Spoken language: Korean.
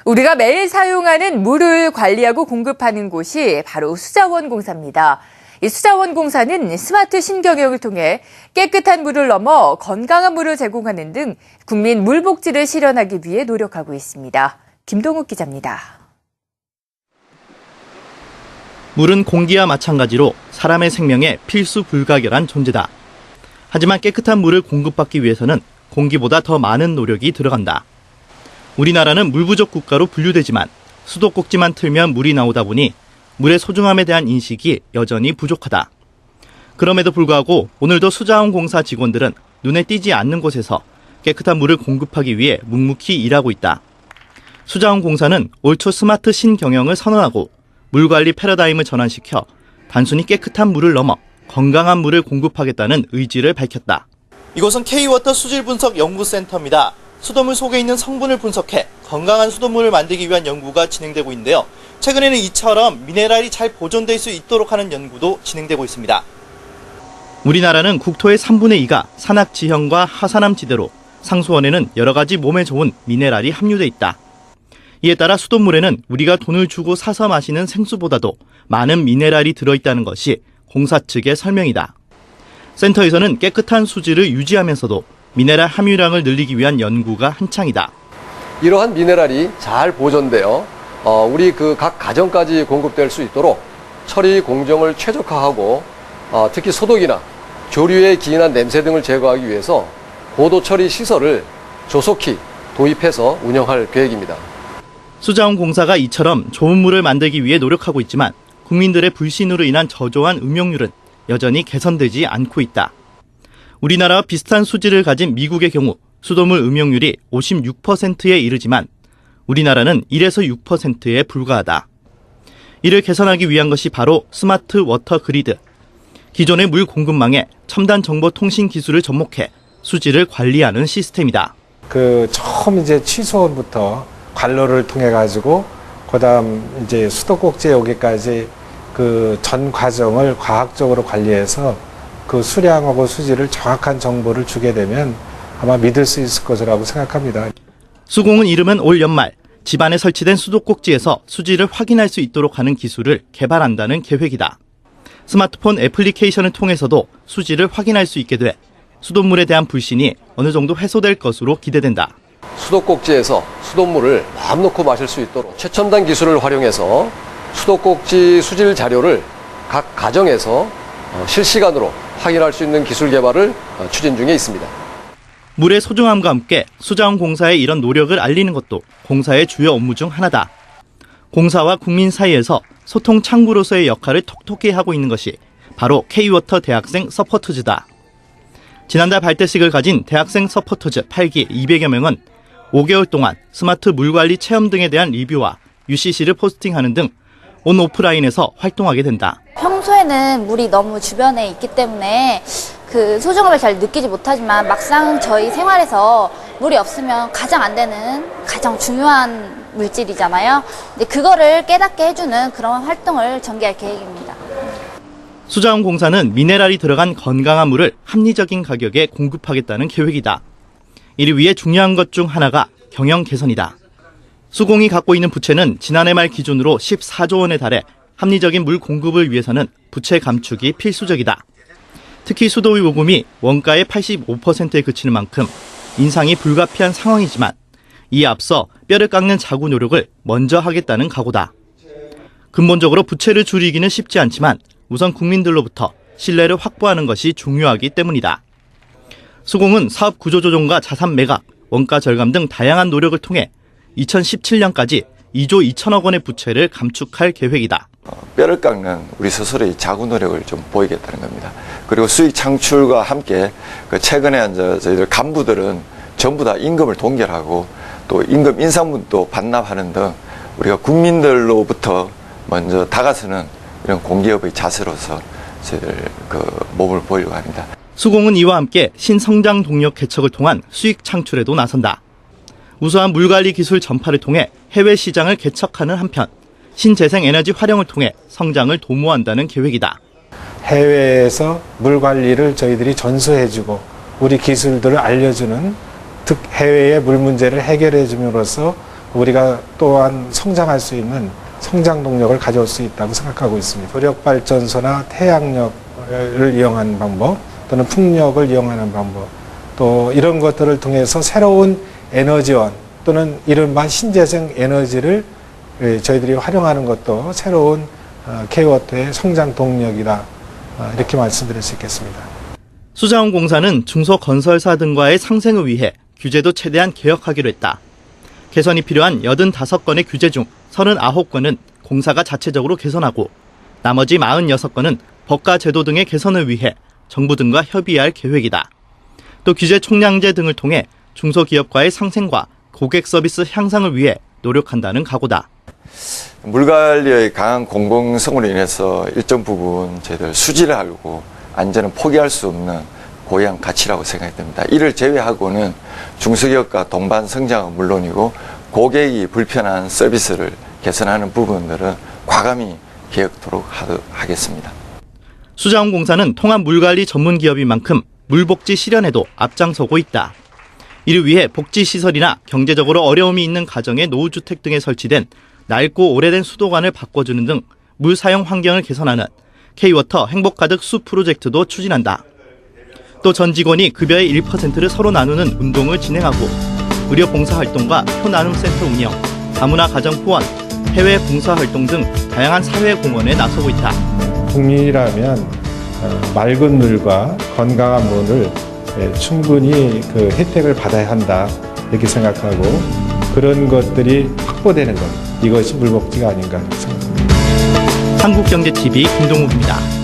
우리가 매일 사용하는 물을 관리하고 공급하는 곳이 바로 수자원공사입니다. 이 수자원공사는 스마트 신경영을 통해 깨끗한 물을 넘어 건강한 물을 제공하는 등 국민 물 복지를 실현하기 위해 노력하고 있습니다. 김동욱 기자입니다. 물은 공기와 마찬가지로 사람의 생명에 필수 불가결한 존재다. 하지만 깨끗한 물을 공급받기 위해서는 공기보다 더 많은 노력이 들어간다. 우리나라는 물 부족 국가로 분류되지만 수도꼭지만 틀면 물이 나오다 보니 물의 소중함에 대한 인식이 여전히 부족하다. 그럼에도 불구하고 오늘도 수자원공사 직원들은 눈에 띄지 않는 곳에서 깨끗한 물을 공급하기 위해 묵묵히 일하고 있다. 수자원공사는 올 초 스마트 신경영을 선언하고 물관리 패러다임을 전환시켜 단순히 깨끗한 물을 넘어 건강한 물을 공급하겠다는 의지를 밝혔다. 이곳은 K-워터 수질 분석 연구센터입니다. 수돗물 속에 있는 성분을 분석해 건강한 수돗물을 만들기 위한 연구가 진행되고 있는데요. 최근에는 이처럼 미네랄이 잘 보존될 수 있도록 하는 연구도 진행되고 있습니다. 우리나라는 국토의 3분의 2가 산악지형과 하산암 지대로 상수원에는 여러 가지 몸에 좋은 미네랄이 함유돼 있다. 이에 따라 수돗물에는 우리가 돈을 주고 사서 마시는 생수보다도 많은 미네랄이 들어있다는 것이 공사 측의 설명이다. 센터에서는 깨끗한 수질을 유지하면서도 미네랄 함유량을 늘리기 위한 연구가 한창이다. 이러한 미네랄이 잘 보존되어 우리 각 가정까지 공급될 수 있도록 처리 공정을 최적화하고 특히 소독이나 조류에 기인한 냄새 등을 제거하기 위해서 고도 처리 시설을 조속히 도입해서 운영할 계획입니다. 수자원공사가 이처럼 좋은 물을 만들기 위해 노력하고 있지만 국민들의 불신으로 인한 저조한 음용률은 여전히 개선되지 않고 있다. 우리나라와 비슷한 수질을 가진 미국의 경우 수돗물 음용률이 56%에 이르지만 우리나라는 1에서 6%에 불과하다. 이를 개선하기 위한 것이 바로 스마트 워터 그리드. 기존의 물 공급망에 첨단 정보 통신 기술을 접목해 수질을 관리하는 시스템이다. 처음 이제 취소원부터 관로를 통해 가지고 그다음 이제 수도꼭지에 오기까지 전 과정을 과학적으로 관리해서 수량하고 수질을 정확한 정보를 주게 되면 아마 믿을 수 있을 것이라고 생각합니다. 수공은 이르면 올 연말 집안에 설치된 수도꼭지에서 수질을 확인할 수 있도록 하는 기술을 개발한다는 계획이다. 스마트폰 애플리케이션을 통해서도 수질을 확인할 수 있게 돼 수돗물에 대한 불신이 어느 정도 해소될 것으로 기대된다. 수도꼭지에서 수돗물을 마음 놓고 마실 수 있도록 최첨단 기술을 활용해서 수도꼭지 수질 자료를 각 가정에서 실시간으로 확인할 수 있는 기술 개발을 추진 중에 있습니다. 물의 소중함과 함께 수자원공사의 이런 노력을 알리는 것도 공사의 주요 업무 중 하나다. 공사와 국민 사이에서 소통 창구로서의 역할을 톡톡히 하고 있는 것이 바로 K-워터 대학생 서포터즈다. 지난달 발대식을 가진 대학생 서포터즈 8기 200여 명은 5개월 동안 스마트 물관리 체험 등에 대한 리뷰와 UCC를 포스팅하는 등 온 오프라인에서 활동하게 된다. 평소에는 물이 너무 주변에 있기 때문에 소중함을 잘 느끼지 못하지만 막상 저희 생활에서 물이 없으면 가장 안 되는 가장 중요한 물질이잖아요. 근데 그거를 깨닫게 해주는 그런 활동을 전개할 계획입니다. 수자원공사는 미네랄이 들어간 건강한 물을 합리적인 가격에 공급하겠다는 계획이다. 이를 위해 중요한 것 중 하나가 경영 개선이다. 수공이 갖고 있는 부채는 지난해 말 기준으로 14조 원에 달해 합리적인 물 공급을 위해서는 부채 감축이 필수적이다. 특히 수도의 요금이 원가의 85%에 그치는 만큼 인상이 불가피한 상황이지만 이에 앞서 뼈를 깎는 자구 노력을 먼저 하겠다는 각오다. 근본적으로 부채를 줄이기는 쉽지 않지만 우선 국민들로부터 신뢰를 확보하는 것이 중요하기 때문이다. 수공은 사업 구조 조정과 자산 매각, 원가 절감 등 다양한 노력을 통해 2017년까지 2조 2천억 원의 부채를 감축할 계획이다. 뼈를 깎는 우리 스스로의 자구 노력을 좀 보이겠다는 겁니다. 그리고 수익 창출과 함께 최근에 저희들 간부들은 전부 다 임금을 동결하고 또 임금 인상분도 반납하는 등 우리가 국민들로부터 먼저 다가서는 이런 공기업의 자세로서 저희들 몸을 보이려고 합니다. 수공은 이와 함께 신성장 동력 개척을 통한 수익 창출에도 나선다. 우수한 물관리 기술 전파를 통해 해외 시장을 개척하는 한편 신재생 에너지 활용을 통해 성장을 도모한다는 계획이다. 해외에서 물관리를 저희들이 전수해주고 우리 기술들을 알려주는 해외의 물 문제를 해결해 줌으로써 우리가 또한 성장할 수 있는 성장 동력을 가져올 수 있다고 생각하고 있습니다. 조력발전소나 태양력을 이용하는 방법 또는 풍력을 이용하는 방법 또 이런 것들을 통해서 새로운 에너지원 또는 이른바 신재생 에너지를 저희들이 활용하는 것도 새로운 K-워터의 성장 동력이다. 이렇게 말씀드릴 수 있겠습니다. 수자원공사는 중소건설사 등과의 상생을 위해 규제도 최대한 개혁하기로 했다. 개선이 필요한 85건의 규제 중 39건은 공사가 자체적으로 개선하고 나머지 46건은 법과 제도 등의 개선을 위해 정부 등과 협의할 계획이다. 또 규제 총량제 등을 통해 중소기업과의 상생과 고객 서비스 향상을 위해 노력한다는 각오다. 물관리의 강한 공공성으로 인해서 일정 부분 저희들 수질을 알고 안전은 포기할 수 없는 고유한 가치라고 생각이 됩니다. 이를 제외하고는 중소기업과 동반 성장은 물론이고 고객이 불편한 서비스를 개선하는 부분들은 과감히 개혁토록 하겠습니다. 수자원공사는 통합 물관리 전문 기업인 만큼 물복지 실현에도 앞장서고 있다. 이를 위해 복지시설이나 경제적으로 어려움이 있는 가정의 노후주택 등에 설치된 낡고 오래된 수도관을 바꿔주는 등 물 사용 환경을 개선하는 K-워터 행복가득 숲 프로젝트도 추진한다. 또 전 직원이 급여의 1%를 서로 나누는 운동을 진행하고 의료 봉사활동과 표나눔센터 운영, 다문화 가정 후원, 해외 봉사활동 등 다양한 사회 공헌에 나서고 있다. 국민이라면 맑은 물과 건강한 물을 충분히 그 혜택을 받아야 한다 이렇게 생각하고 그런 것들이 확보되는 것 이것이 물복지가 아닌가 생각합니다. 한국경제TV 김동욱입니다.